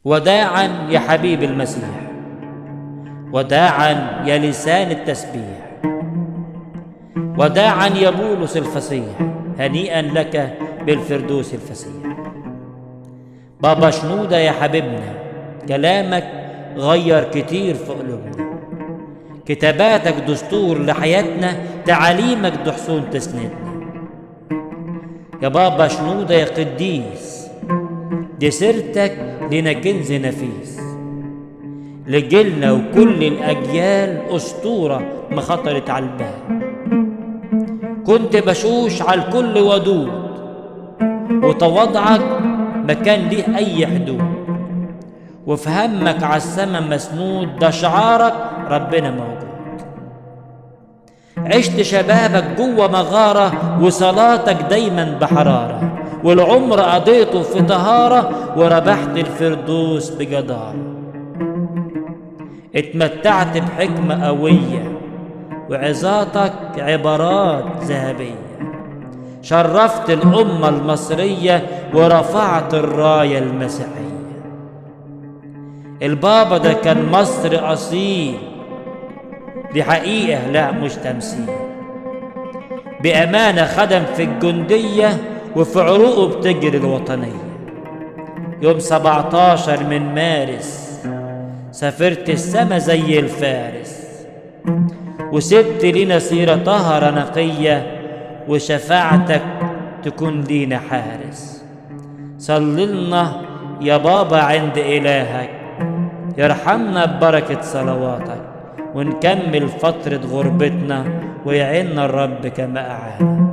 وداعا يا حبيب المسيح، وداعا يا لسان التسبيح، وداعا يا بولس الفصيح، هنيئا لك بالفردوس الفسيح. بابا شنودة يا حبيبنا، كلامك غير كتير في قلوبنا، كتاباتك دستور لحياتنا، تعاليمك دحسون تسندنا. يا بابا شنودة يا قديس، دي سيرتك لنا كنز نفيس، لجيلنا وكل الأجيال أسطورة ما خطرت على البال. كنت بشوش على الكل ودود، وتواضعك ما كان ليه أي حدود، وفي همك عالسما مسنود، ده شعارك ربنا موجود. عشت شبابك جوه مغارة، وصلاتك دايما بحرارة، والعمر قضيته في طهارة، وربحت الفردوس بجدارة. اتمتعت بحكمة قوية، وعظاتك عبارات ذهبية، شرفت الأمة المصرية، ورفعت الراية المسيحية. البابا ده كان مصري أصيل، دي حقيقة لا مش تمثيل، بأمانة خدم في الجندية، وفي عروقه بتجري الوطنية. يوم 17 من مارس سافرت السما زي الفارس، وسبت لنا سيرة طهرة نقية، وشفاعتك تكون لينا حارس. صللنا يا بابا عند إلهك، يرحمنا ببركة صلواتك، ونكمل فترة غربتنا، ويعيننا الرب كما أعانا.